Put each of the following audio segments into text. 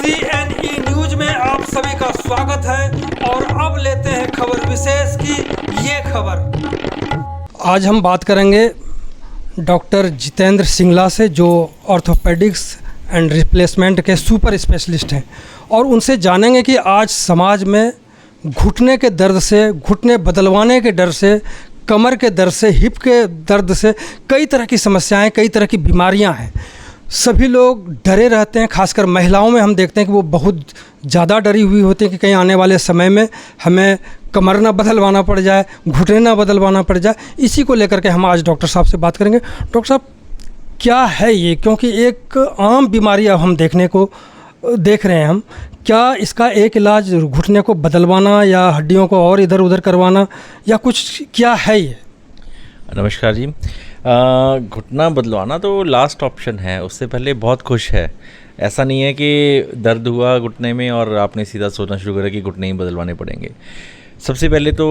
CNE news में आप सभी का स्वागत है और अब लेते हैं खबर विशेष की ये खबर। आज हम बात करेंगे डॉक्टर जितेंद्र सिंगला से, जो ऑर्थोपेडिक्स एंड रिप्लेसमेंट के सुपर स्पेशलिस्ट हैं, और उनसे जानेंगे कि आज समाज में घुटने के दर्द से, घुटने बदलवाने के डर से, कमर के दर्द से, हिप के दर्द से कई तरह की समस्याएं, कई तरह की बीमारियां हैं। सभी लोग डरे रहते हैं, खासकर महिलाओं में हम देखते हैं कि वो बहुत ज़्यादा डरी हुई होती हैं कि कहीं आने वाले समय में हमें कमर ना बदलवाना पड़ जाए, घुटने ना बदलवाना पड़ जाए। इसी को लेकर के हम आज डॉक्टर साहब से बात करेंगे। डॉक्टर साहब, क्या है ये? क्योंकि एक आम बीमारी अब हम देख रहे हैं हम, क्या इसका एक इलाज घुटने को बदलवाना या हड्डियों को और इधर उधर करवाना या कुछ, क्या है ये? नमस्कार जी। घुटना बदलवाना तो लास्ट ऑप्शन है, उससे पहले बहुत खुश है। ऐसा नहीं है कि दर्द हुआ घुटने में और आपने सीधा सोचना शुरू करा कि घुटने ही बदलवाने पड़ेंगे। सबसे पहले तो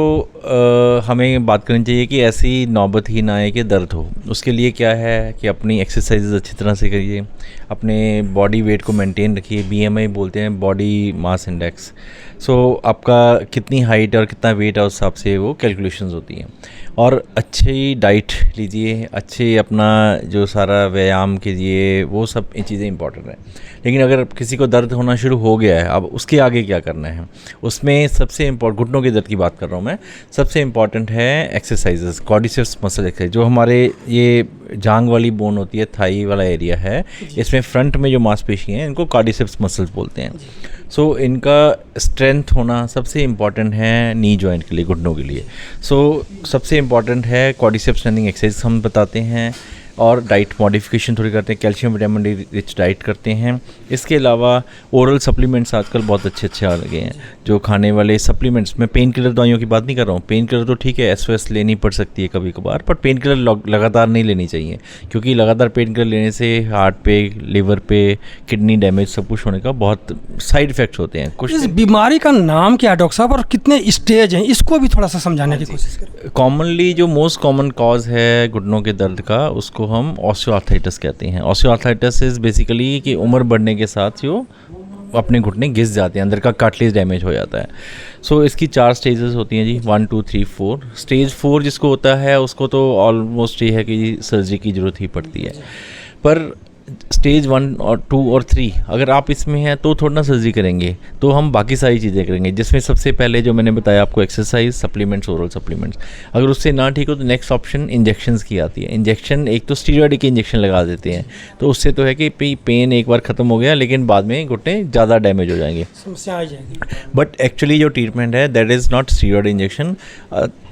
हमें बात करनी चाहिए कि ऐसी नौबत ही ना आए कि दर्द हो। उसके लिए क्या है कि अपनी एक्सरसाइज अच्छी तरह से करिए, अपने बॉडी वेट को मेंटेन रखिए। BMI बोलते हैं, बॉडी मास इंडेक्स। सो आपका कितनी हाइट और कितना वेट है, उस हिसाब से वो कैलकुलेशंस होती हैं। और अच्छी डाइट लीजिए, अच्छे अपना जो सारा व्यायाम कीजिए, वो सब ये चीज़ें इंपॉर्टेंट हैं। लेकिन अगर किसी को दर्द होना शुरू हो गया है, अब उसके आगे क्या करना है, उसमें सबसे इम्पोर्टेंट, घुटनों के दर्द की बात कर रहा हूँ मैं, सबसे इम्पॉर्टेंट है एक्सरसाइजेस, क्वाड्रिसेप्स मसल एक्सरसाइज। जो हमारे ये जांग वाली बोन होती है, थाई वाला एरिया है, इसमें फ्रंट में जो मांसपेशी हैं इनको क्वाड्रिसेप्स मसल्स बोलते हैं। सो इनका स्ट्रेंथ होना सबसे इम्पॉर्टेंट है नी जॉइंट के लिए, घुटनों के लिए। सो सबसे इम्पॉर्टेंट है क्वाड्रिसेप्स स्ट्रेंथनिंग एक्सरसाइज हम बताते हैं, और डाइट मॉडिफिकेशन थोड़ी करते हैं, calcium vitamin D rich diet करते हैं। इसके अलावा ओरल सप्लीमेंट्स आजकल बहुत अच्छे आ गए हैं, जो खाने वाले सप्लीमेंट्स। मैं पेन किलर दवाइयों की बात नहीं कर रहा हूँ। पेन किलर तो ठीक है, SOS लेनी पड़ सकती है कभी कभार, पर पेन किलर लगातार नहीं लेनी चाहिए, क्योंकि लगातार पेन किलर लेने से हार्ट पे, लिवर पे, किडनी डैमेज, सब कुछ होने का बहुत साइड इफेक्ट्स होते हैं। कुछ इस बीमारी का नाम क्या है डॉक्टर साहब, और कितने स्टेज हैं, इसको भी थोड़ा सा समझाने की कोशिश करें। कॉमनली जो मोस्ट कॉमन कॉज है घुटनों के दर्द का, उसको हम ऑस्टियोआर्थराइटिस कहते हैं। ऑस्टियोआर्थराइटिस इज बेसिकली कि उम्र बढ़ने के साथ जो अपने घुटने घिस जाते हैं, अंदर का कार्टिलेज डैमेज हो जाता है। सो इसकी 4 स्टेजेस होती हैं जी, 1 2 3 4। स्टेज 4 जिसको होता है, उसको तो ऑलमोस्ट ये है कि सर्जरी की ज़रूरत ही पड़ती है। पर स्टेज 1 और 2 और 3 अगर आप इसमें हैं तो थोड़ा ना सर्जरी करेंगे, तो हम बाकी सारी चीज़ें करेंगे, जिसमें सबसे पहले जो मैंने बताया आपको, एक्सरसाइज, सप्लीमेंट्स, ओरल सप्लीमेंट्स। अगर उससे ना ठीक हो तो नेक्स्ट ऑप्शन इंजेक्शंस की आती है। इंजेक्शन, एक तो स्टीरॉयड के इंजेक्शन लगा देते हैं, तो उससे तो है कि पेन एक बार ख़त्म हो गया, लेकिन बाद में घुटने ज़्यादा डैमेज हो जाएंगे, समस्या आ जाएगी। बट एक्चुअली जो ट्रीटमेंट है that is not steroid injection,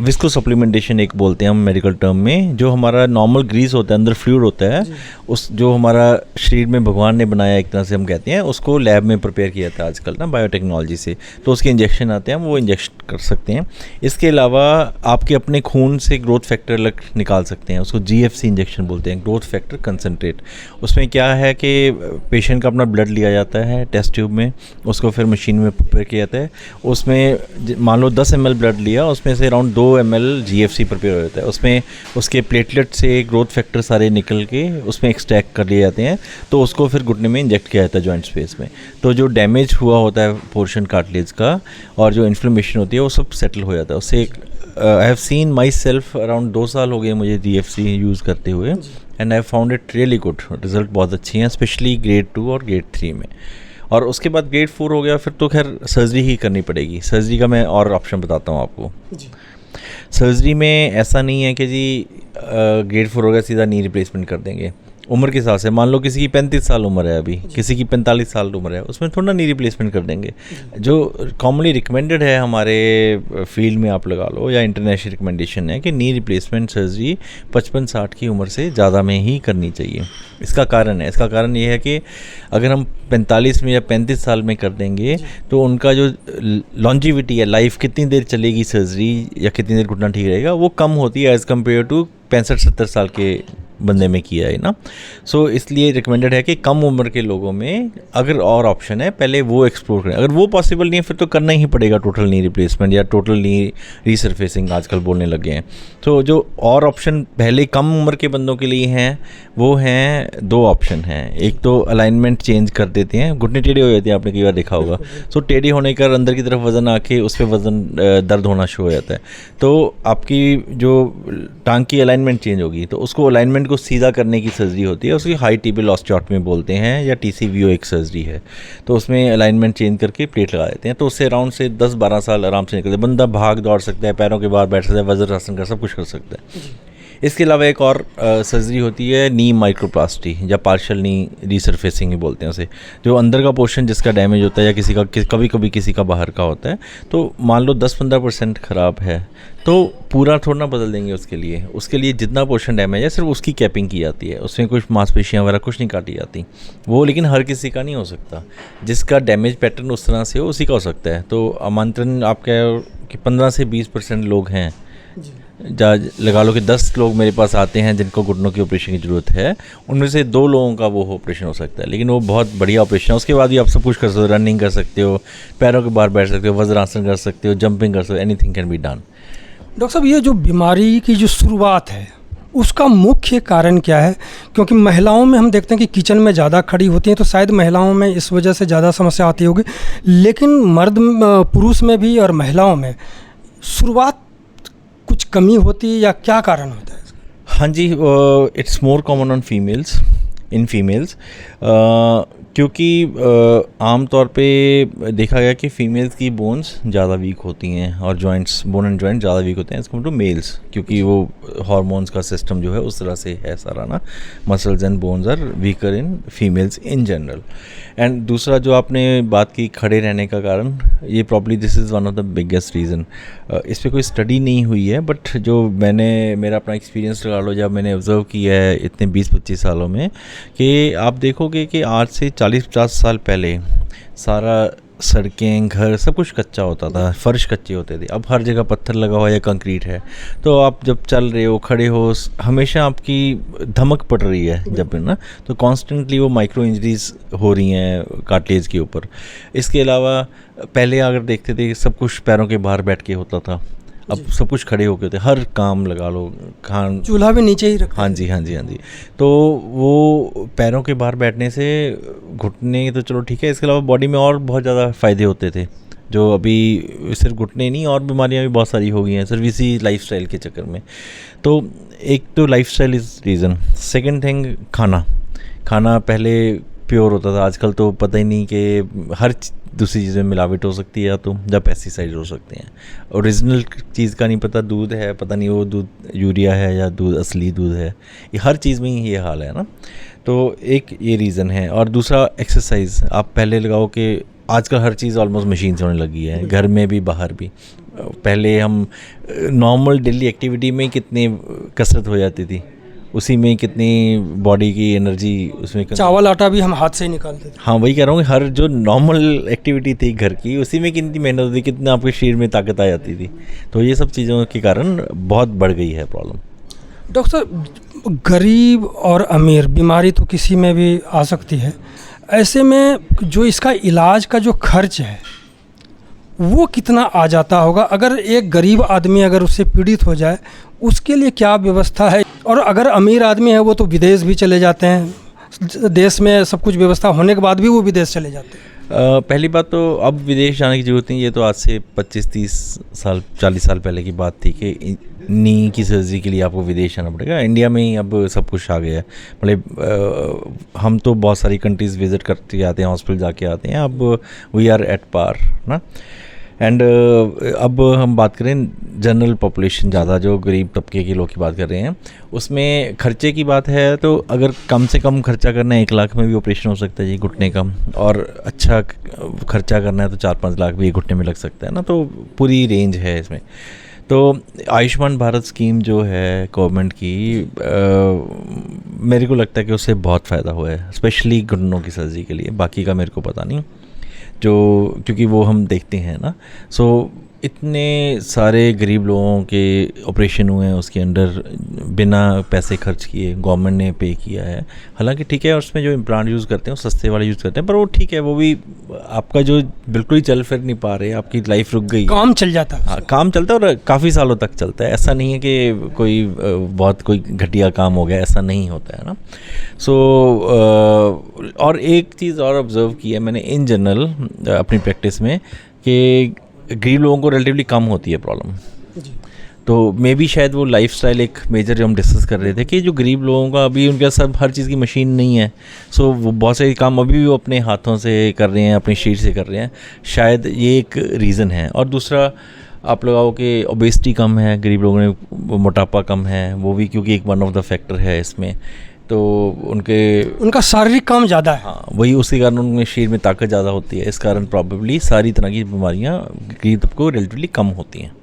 visco supplementation एक बोलते हैं हम मेडिकल टर्म में। जो हमारा नॉर्मल ग्रीस होता है, अंदर फ्लूइड होता है, उस जो हमारा शरीर में भगवान ने बनाया, एक तरह से हम कहते हैं, उसको लैब में प्रिपेयर किया था आजकल ना बायोटेक्नोलॉजी से, तो उसके इंजेक्शन आते हैं, वो इंजेक्शन कर सकते हैं। इसके अलावा आपके अपने खून से ग्रोथ फैक्टर निकाल सकते हैं, उसको GFC इंजेक्शन बोलते हैं, ग्रोथ फैक्टर कंसनट्रेट। उसमें क्या है कि पेशेंट का अपना ब्लड लिया जाता है टेस्ट ट्यूब में, उसको फिर मशीन में प्रिपेयर किया जाता है। उसमें मान लो 10 ml ब्लड लिया, उसमें से अराउंड 2 ml GFC प्रिपेयर हो जाता है। उसमें उसके प्लेटलेट से ग्रोथ फैक्टर सारे निकल के उसमें एक्सट्रैक्ट कर लिए जाते हैं, तो उसको फिर घुटने में इंजेक्ट किया जाता है जॉइंट स्पेस में। तो जो डैमेज हुआ होता है पोर्शन कार्टिलेज का और जो इन्फ्लेमेशन होती है, वो सब सेटल हो जाता है उससे। I have seen my self, around 2 साल हो गए मुझे GFC यूज़ करते हुए, and I found it really good. Result बहुत अच्छी हैं, स्पेशली ग्रेड 2 और ग्रेड 3 में। और उसके बाद ग्रेड 4 हो गया, फिर तो खैर सर्जरी ही करनी पड़ेगी। सर्जरी का मैं और ऑप्शन बताता हूँ आपको। सर्जरी में ऐसा नहीं है कि जी ग्रेड 4 हो गया सीधा नी रिप्लेसमेंट कर देंगे। उम्र के हिसाब से, मान लो किसी की 35 साल उम्र है अभी, किसी की 45 साल उम्र है, उसमें थोड़ा नी रिप्लेसमेंट कर देंगे। जो कॉमनली रिकमेंडेड है हमारे फील्ड में, आप लगा लो, या इंटरनेशनल रिकमेंडेशन है कि नी रिप्लेसमेंट सर्जरी 55-60 की उम्र से ज़्यादा में ही करनी चाहिए। इसका कारण ये है कि अगर हम 45 में या 35 साल में कर देंगे, तो उनका जो लॉन्जिविटी है, लाइफ कितनी देर चलेगी सर्जरी या कितनी देर घुटना ठीक रहेगा, वो कम होती है एज़ कम्पेयर टू 65-70 साल के बंदे में किया है ना। सो इसलिए रिकमेंडेड है कि कम उम्र के लोगों में अगर और ऑप्शन है पहले वो एक्सप्लोर करें। अगर वो पॉसिबल नहीं है फिर तो करना ही पड़ेगा टोटल नी रिप्लेसमेंट या टोटल नी रीसर्फेसिंग आजकल बोलने लगे हैं। तो जो और ऑप्शन पहले कम उम्र के बंदों के लिए हैं वो हैं, 2 ऑप्शन हैं। एक तो अलाइनमेंट चेंज कर देते हैं, घुटने टेढ़े हो जाते हैं, आपने कई बार देखा होगा। सो टेढ़े होने का अंदर की तरफ वज़न आके उस पर वज़न दर्द होना शुरू हो जाता है। तो आपकी जो टांग की अलाइनमेंट चेंज होगी तो उसको अलाइनमेंट को सीधा करने की सर्जरी होती है, उसकी हाई टिबियल ऑस्टियोटमी बोलते हैं या TCVO एक सर्जरी है। तो उसमें अलाइनमेंट चेंज करके प्लेट लगा देते हैं, तो उससे अराउंड से 10-12 साल आराम से निकलते हैं। बंदा भाग दौड़ सकता है, पैरों के बाहर बैठ सकता है, वज्रासन कर सब कुछ कर सकता है। इसके अलावा एक और सर्जरी होती है नी माइक्रोप्लास्टी या पार्शियल नी रीसर्फेसिंग ही बोलते हैं उसे, जो अंदर का पोर्शन जिसका डैमेज होता है या किसी का कभी कभी किसी का बाहर का होता है। तो मान लो 10-15% ख़राब है तो पूरा थोड़ा ना बदल देंगे उसके लिए जितना पोर्शन डैमेज है सिर्फ उसकी कैपिंग की जाती है, उसमें कुछ मांसपेशियाँ वगैरह कुछ नहीं काटी जाती वो। लेकिन हर किसी का नहीं हो सकता, जिसका डैमेज पैटर्न उस तरह से हो उसी का हो सकता है। तो आमंत्रण आप कह कि 15 से 20% लोग हैं, लगा लो कि 10 लोग मेरे पास आते हैं जिनको घुटनों की ऑपरेशन की ज़रूरत है, उनमें से 2 लोगों का वो ऑपरेशन हो सकता है। लेकिन वो बहुत बढ़िया ऑपरेशन है, उसके बाद भी आप सब कुछ कर सकते हो, रनिंग कर सकते हो, पैरों के बाहर बैठ सकते हो, वज्रासन कर सकते हो, जंपिंग कर सकते हो, anything can be done. Doctor साहब, ये जो बीमारी की जो शुरुआत है उसका मुख्य कारण क्या है? क्योंकि महिलाओं में हम देखते हैं कि किचन में ज़्यादा खड़ी होती हैं, तो शायद महिलाओं में इस वजह से ज़्यादा समस्या आती होगी, लेकिन पुरुष में भी और महिलाओं में शुरुआत कुछ कमी होती है या क्या कारण होता है? हाँ जी, it's more common on females, in females, क्योंकि आम तौर पे देखा गया कि फीमेल्स की बोन्स ज़्यादा वीक होती हैं और जॉइंट्स, बोन एंड जॉइंट ज़्यादा वीक होते हैं एज़ कम्पेयर टू मेल्स, क्योंकि वो हार्मोन्स का सिस्टम जो है उस तरह से है सारा ना। Muscles and bones are weaker in females in general. एंड दूसरा जो आपने बात की खड़े रहने का कारण, ये probably this is one of the biggest reason. इस पर कोई स्टडी नहीं हुई है, बट जो मेरा अपना एक्सपीरियंस लगा लो, जब मैंने ऑब्ज़र्व किया है इतने 20-25 सालों में, कि आप देखोगे कि आज से 40-50 साल पहले सारा सड़कें, घर सब कुछ कच्चा होता था, फर्श कच्चे होते थे। अब हर जगह पत्थर लगा हुआ या कंक्रीट है, तो आप जब चल रहे हो, खड़े हो, हमेशा आपकी धमक पड़ रही है जब ना, तो कॉन्स्टेंटली वो माइक्रो इंजरीज हो रही हैं कार्टिलेज के ऊपर। इसके अलावा पहले अगर देखते थे सब कुछ पैरों के बाहर बैठ के होता था, अब सब कुछ खड़े होके होते, हर काम लगा लो, खान चूल्हा भी नीचे ही रखा। हाँ जी। तो वो पैरों के बाहर बैठने से घुटने तो चलो ठीक है, इसके अलावा बॉडी में और बहुत ज़्यादा फ़ायदे होते थे, जो अभी सिर्फ घुटने नहीं और बीमारियां भी बहुत सारी हो गई हैं सिर्फ इसी लाइफस्टाइल के चक्कर में। तो एक तो lifestyle is reason. Second thing, खाना पहले प्योर होता था, आजकल तो पता ही नहीं कि हर दूसरी चीज़ें मिलावट हो सकती है या पेस्टिसाइड हो सकते हैं। ओरिजिनल चीज़ का नहीं पता, दूध है पता नहीं वो दूध यूरिया है या दूध असली दूध है, ये हर चीज़ में ही ये हाल है ना। तो एक ये रीज़न है। और दूसरा एक्सरसाइज, आप पहले लगाओ कि आजकल हर चीज़ ऑलमोस्ट मशीन से होने लगी है, घर में भी बाहर भी। पहले हम नॉर्मल डेली एक्टिविटी में कितनी कसरत हो जाती थी, उसी में कितनी बॉडी की एनर्जी उसमें, चावल आटा भी हम हाथ से ही निकालते थे। हाँ वही कह रहा हूँ, हर जो नॉर्मल एक्टिविटी थी घर की उसी में कितनी मेहनत होती, कितना आपके शरीर में ताकत आ जाती थी। तो ये सब चीज़ों के कारण बहुत बढ़ गई है प्रॉब्लम। डॉक्टर साहब, गरीब और अमीर बीमारी तो किसी में भी आ सकती है, ऐसे में जो इसका इलाज का जो खर्च है वो कितना आ जाता होगा? अगर एक गरीब आदमी अगर उससे पीड़ित हो जाए उसके लिए क्या व्यवस्था है? और अगर अमीर आदमी है वो तो विदेश भी चले जाते हैं, देश में सब कुछ व्यवस्था होने के बाद भी वो विदेश चले जाते हैं। पहली बात तो अब विदेश जाने की ज़रूरत नहीं, ये तो आज से 25-30 साल 40 साल पहले की बात थी कि नी की सर्जरी के लिए आपको विदेश जाना पड़ेगा। इंडिया में ही अब सब कुछ आ गया है, मतलब हम तो बहुत सारी कंट्रीज़ विज़िट करते आते हैं, हॉस्पिटल जाके आते हैं, अब वी आर एट पार ना। एंड अब हम बात करें जनरल पॉपुलेशन, ज़्यादा जो गरीब तबके के लोग की बात कर रहे हैं, उसमें खर्चे की बात है तो अगर कम से कम खर्चा करना है 1 लाख में भी ऑपरेशन हो सकता है जी घुटने का, और अच्छा खर्चा करना है तो 4-5 लाख भी घुटने में लग सकता है ना। तो पूरी रेंज है इसमें। तो आयुष्मान भारत स्कीम जो है गवर्नमेंट की, मेरे को लगता है कि उससे बहुत फ़ायदा हुआ है, स्पेशली घुटनों की सर्जरी के लिए। बाकी का मेरे को पता नहीं, जो क्योंकि वो हम देखते हैं ना। सो इतने सारे गरीब लोगों के ऑपरेशन हुए हैं उसके अंडर बिना पैसे खर्च किए, गवर्नमेंट ने पे किया है। हालांकि ठीक है, उसमें जो इम्प्लांट यूज़ करते हैं वो सस्ते वाले यूज़ करते हैं, पर वो ठीक है, वो भी आपका जो बिल्कुल ही चल फिर नहीं पा रहे, आपकी लाइफ रुक गई, काम चल जाता है। हाँ, काम चलता है और काफ़ी सालों तक चलता है। ऐसा नहीं है कि कोई बहुत कोई घटिया काम हो गया, ऐसा नहीं होता है ना। सो और एक चीज़ और ऑब्ज़र्व की है मैंने इन जनरल अपनी प्रैक्टिस में कि गरीब लोगों को रिलेटिवली कम होती है प्रॉब्लम। तो मे बी शायद वो लाइफस्टाइल एक मेजर जो हम डिस्कस कर रहे थे कि जो गरीब लोगों का अभी उनके सब हर चीज़ की मशीन नहीं है, सो वो बहुत सारे काम अभी भी वो अपने हाथों से कर रहे हैं, अपनी शरीर से कर रहे हैं, शायद ये एक रीज़न है। और दूसरा आप लगाओ कि ओबेसिटी कम है, गरीब लोगों में मोटापा कम है, वो भी क्योंकि एक वन ऑफ द फैक्टर है इसमें। तो उनका शारीरिक काम ज़्यादा है, हाँ, वही उसके कारण उनमें शरीर में ताकत ज़्यादा होती है, इस कारण प्रॉबेबली सारी तरह की बीमारियाँ गरीब तबके को रिलेटिवली कम होती हैं।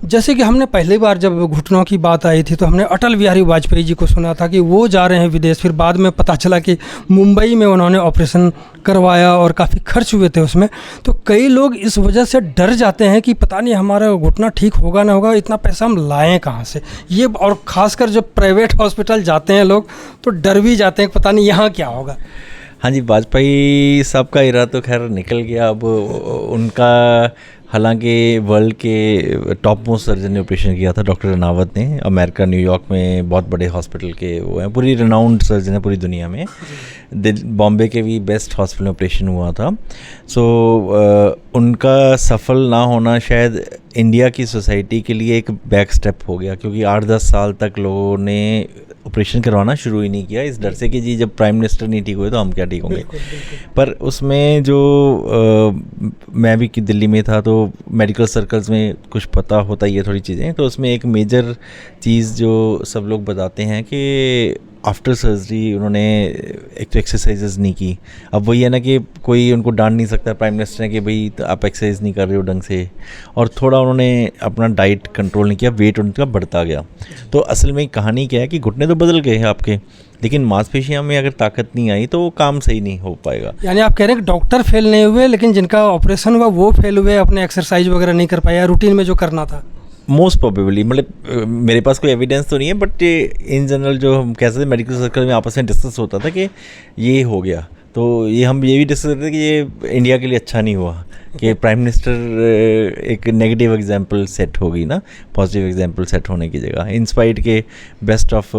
जैसे कि हमने पहली बार जब घुटनों की बात आई थी तो हमने अटल बिहारी वाजपेयी जी को सुना था कि वो जा रहे हैं विदेश, फिर बाद में पता चला कि मुंबई में उन्होंने ऑपरेशन करवाया और काफ़ी खर्च हुए थे उसमें। तो कई लोग इस वजह से डर जाते हैं कि पता नहीं हमारा घुटना ठीक होगा ना होगा, इतना पैसा हम लाएं कहाँ से ये। और ख़ासकर जब प्राइवेट हॉस्पिटल जाते हैं लोग तो डर भी जाते हैं कि पता नहीं यहाँ क्या होगा। हाँ जी, वाजपेयी साहब का इरा तो खैर निकल गया। अब उनका हालांकि वर्ल्ड के टॉप मोस्ट सर्जन ने ऑपरेशन किया था, डॉक्टर रनावत ने, अमेरिका न्यूयॉर्क में बहुत बड़े हॉस्पिटल के वो हैं, पूरी रिनाउंड सर्जन है पूरी दुनिया में। बॉम्बे के भी बेस्ट हॉस्पिटल में ऑपरेशन हुआ था। सो उनका सफल ना होना शायद इंडिया की सोसाइटी के लिए एक बैक स्टेप हो गया, क्योंकि 8-10 साल तक लोगों ने ऑपरेशन करवाना शुरू ही नहीं किया, इस डर से कि जी जब प्राइम मिनिस्टर नहीं ठीक हुए तो हम क्या ठीक होंगे। पर उसमें जो मैं भी कि दिल्ली में था तो मेडिकल सर्कल्स में कुछ पता होता ही है थोड़ी चीज़ें, तो उसमें एक मेजर चीज़ जो सब लोग बताते हैं कि आफ्टर सर्जरी उन्होंने एक तो एक्सरसाइजेज नहीं की। अब वही है ना कि कोई उनको डांट नहीं सकता प्राइम मिनिस्टर ने कि भाई तो आप एक्सरसाइज नहीं कर रहे हो ढंग से, और थोड़ा उन्होंने अपना डाइट कंट्रोल नहीं किया, वेट उनका बढ़ता गया। तो असल में कहानी क्या है कि घुटने तो बदल गए हैं आपके, लेकिन मांसपेशियों में अगर ताकत नहीं आई तो वो काम सही नहीं हो पाएगा। यानी आप कह रहे हैं कि डॉक्टर फेल नहीं हुए, लेकिन जिनका ऑपरेशन हुआ वो फेल हुए, अपने एक्सरसाइज वगैरह नहीं कर पाया, रूटीन में जो करना था। मोस्ट प्रोबेबली, मतलब मेरे पास कोई एविडेंस तो नहीं है, बट इन जनरल जो हम कह सकते हैं मेडिकल सर्कल में आपस में डिस्कस होता था कि ये हो गया। तो ये हम ये भी डिस्कस करते थे कि ये इंडिया के लिए अच्छा नहीं हुआ कि प्राइम मिनिस्टर एक नेगेटिव एग्जांपल सेट हो गई ना, पॉजिटिव एग्जांपल सेट होने की जगह। इंस्पाइट के बेस्ट ऑफ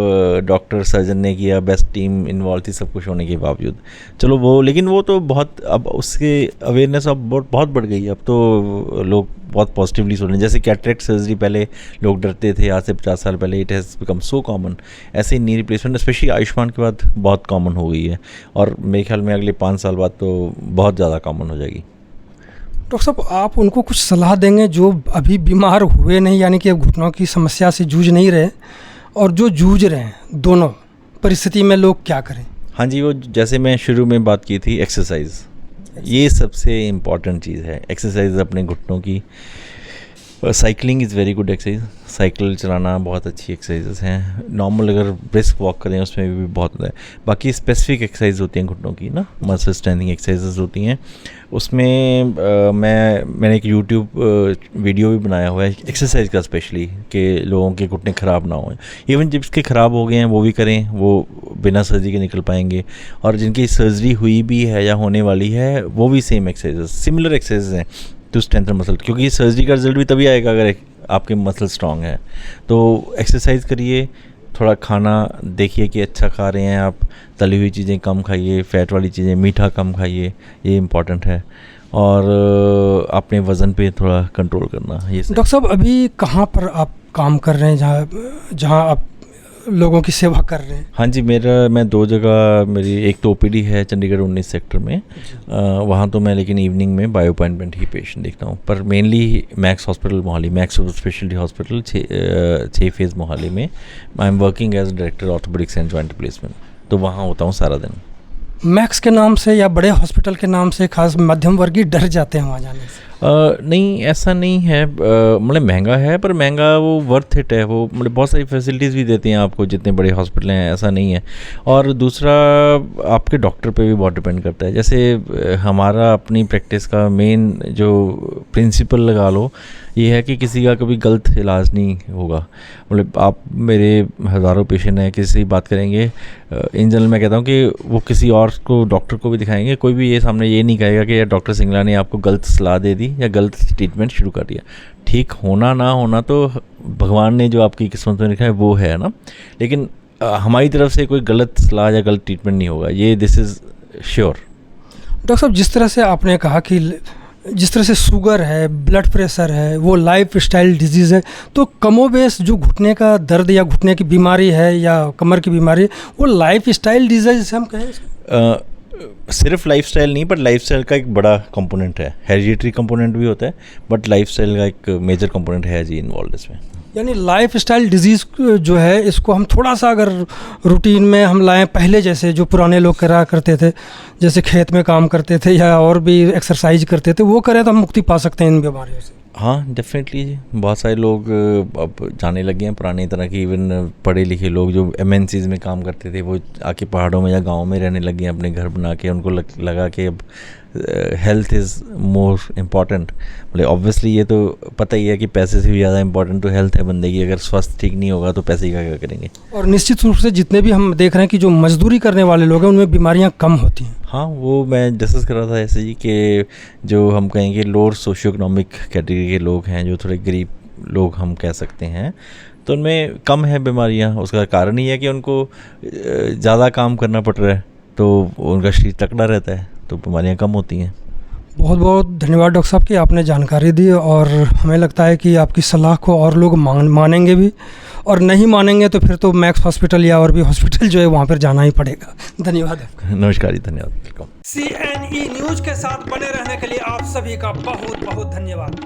डॉक्टर सर्जन ने किया, बेस्ट टीम इन्वॉल्व थी, सब कुछ होने के बावजूद चलो वो, लेकिन वो तो बहुत अब उसके अवेयरनेस अब बहुत बढ़ गई। अब तो लोग बहुत पॉजिटिवली सुन रहे हैं। जैसे कैटरेक्ट सर्जरी पहले लोग डरते थे, आज से 50 साल पहले, it has become so common. ऐसे नी रिप्लेसमेंट स्पेशली आयुष्मान के बाद बहुत कॉमन हो गई है, और मेरे ख्याल में अगले 5 साल बाद तो बहुत ज़्यादा कॉमन हो जाएगी। डॉक्टर साहब, आप उनको कुछ सलाह देंगे जो अभी बीमार हुए नहीं, यानी कि अब घुटनों की समस्या से जूझ नहीं रहे, और जो जूझ रहे हैं, दोनों परिस्थिति में लोग क्या करें? हाँ जी, वो जैसे मैं शुरू में बात की थी, एक्सरसाइज, ये सबसे इम्पॉर्टेंट चीज़ है। एक्सरसाइज अपने घुटनों की, cycling is very good exercise, cycle चलाना बहुत अच्छी एक्सरसाइजेस हैं। नॉर्मल अगर ब्रिस्क वॉक करें उसमें भी बहुत है। बाकी स्पेसिफिक एक्सरसाइज होती हैं घुटनों की ना, मसल स्ट्रेंथनिंग एक्सरसाइजेस होती हैं। उसमें मैंने एक यूट्यूब वीडियो भी बनाया हुआ है एक्सरसाइज का स्पेशली, कि लोगों के घुटने ख़राब ना हों। इवन जिसके ख़राब हो गए हैं वो भी करें, वो बिना सर्जरी के निकल पाएंगे, और जिनकी सर्जरी हुई भी है या होने वाली है वो भी सेम एक्सरसाइजेस, सिमिलर एक्सरसाइजेस हैं टू स्ट्रेंथन मसल, क्योंकि सर्जरी का रिजल्ट भी तभी आएगा अगर आपके मसल स्ट्रॉन्ग है। तो एक्सरसाइज करिए, थोड़ा खाना देखिए कि अच्छा खा रहे हैं आप, तली हुई चीज़ें कम खाइए, फैट वाली चीज़ें, मीठा कम खाइए, ये इम्पॉर्टेंट है। और अपने वज़न पे थोड़ा कंट्रोल करना। ये डॉक्टर साहब, अभी कहाँ पर आप काम कर रहे हैं जहाँ आप लोगों की सेवा कर रहे हैं? हाँ जी, मैं 2 जगह, मेरी एक तो ओपीडी है चंडीगढ़ 19 सेक्टर में, वहाँ तो मैं लेकिन इवनिंग में बायो अपॉइंटमेंट ही पेशेंट देखता हूँ, पर mainly Max hospital Mohali, Max super speciality hospital 6 phase Mohali में I am working as director orthopaedics and joint replacement, तो वहाँ होता हूँ सारा दिन। मैक्स के नाम से या बड़े हॉस्पिटल के नाम से खास मध्यम वर्गीय डर जाते हैं वहाँ जाने से? नहीं, ऐसा नहीं है, मतलब महंगा है, पर महंगा वो वर्थ इट है। वो मतलब बहुत सारी फैसिलिटीज़ भी देते हैं आपको, जितने बड़े हॉस्पिटल हैं, ऐसा नहीं है। और दूसरा, आपके डॉक्टर पे भी बहुत डिपेंड करता है। जैसे हमारा अपनी प्रैक्टिस का मेन जो प्रिंसिपल लगा लो, ये है कि किसी का कभी गलत इलाज नहीं होगा। मतलब आप मेरे हज़ारों पेशेंट हैं, किसी से बात करेंगे, इन जनरल मैं कहता हूँ कि वो किसी और को, डॉक्टर को भी दिखाएंगे, कोई भी ये सामने ये नहीं कहेगा कि यार डॉक्टर सिंगला ने आपको गलत सलाह दे दी या गलत ट्रीटमेंट शुरू कर दिया। ठीक होना ना होना तो भगवान ने जो आपकी किस्मत में लिखा है वो है ना, लेकिन हमारी तरफ से कोई गलत सलाह या गलत ट्रीटमेंट नहीं होगा, ये दिस इज़ श्योर। डॉक्टर साहब, जिस तरह से आपने कहा कि जिस तरह से शुगर है, ब्लड प्रेशर है, वो लाइफ स्टाइल डिजीज़ है, तो कमोबेश जो घुटने का दर्द या घुटने की बीमारी है या कमर की बीमारी है, वो लाइफ स्टाइल डिजीज़ से हम कहें? सिर्फ लाइफस्टाइल नहीं, पर लाइफस्टाइल का एक बड़ा कंपोनेंट है। हेरिडिटरी कंपोनेंट भी होता है, बट लाइफस्टाइल का एक मेजर कंपोनेंट है जी इन्वॉल्व इसमें। यानी लाइफ स्टाइल डिजीज़ जो है, इसको हम थोड़ा सा अगर रूटीन में हम लाएं, पहले जैसे जो पुराने लोग करा करते थे, जैसे खेत में काम करते थे या और भी एक्सरसाइज करते थे, वो करें तो हम मुक्ति पा सकते हैं इन बीमारियों से। हाँ, डेफिनेटली जी। बहुत सारे लोग अब जाने लगे हैं, पुरानी तरह की, इवन पढ़े लिखे लोग जो MNCs में काम करते थे, वो आके पहाड़ों में या गाँव में रहने लगे हैं अपने घर बना के। उनको लगा कि अब हेल्थ इज़ मोर इम्पॉर्टेंट। मतलब ऑब्वियसली ये तो पता ही है कि पैसे से भी ज़्यादा इम्पॉर्टेंट तो हेल्थ है बंदे की। अगर स्वास्थ्य ठीक नहीं होगा तो पैसे का क्या करेंगे। और निश्चित रूप से जितने भी हम देख रहे हैं कि जो मजदूरी करने वाले लोग हैं, उनमें बीमारियां कम होती हैं। हाँ, वो मैं डिस्कस कर रहा था ऐसे ही कि जो हम कहेंगे लोअर सोशियो इकोनॉमिक कैटेगरी के लोग हैं, जो थोड़े गरीब लोग हम कह सकते हैं, तो उनमें कम है बीमारियाँ। उसका कारण ही है कि उनको ज़्यादा काम करना पड़ रहा है, तो उनका शरीर तकड़ा रहता है, तो बीमारियाँ कम होती हैं। बहुत बहुत धन्यवाद डॉक्टर साहब कि आपने जानकारी दी, और हमें लगता है कि आपकी सलाह को और लोग मानेंगे भी, और नहीं मानेंगे तो फिर तो मैक्स हॉस्पिटल या और भी हॉस्पिटल जो है वहाँ पर जाना ही पड़ेगा। धन्यवाद आपका। नमस्कार जी, धन्यवाद। वेलकम। CNE न्यूज़ के साथ बने रहने के लिए आप सभी का बहुत बहुत धन्यवाद।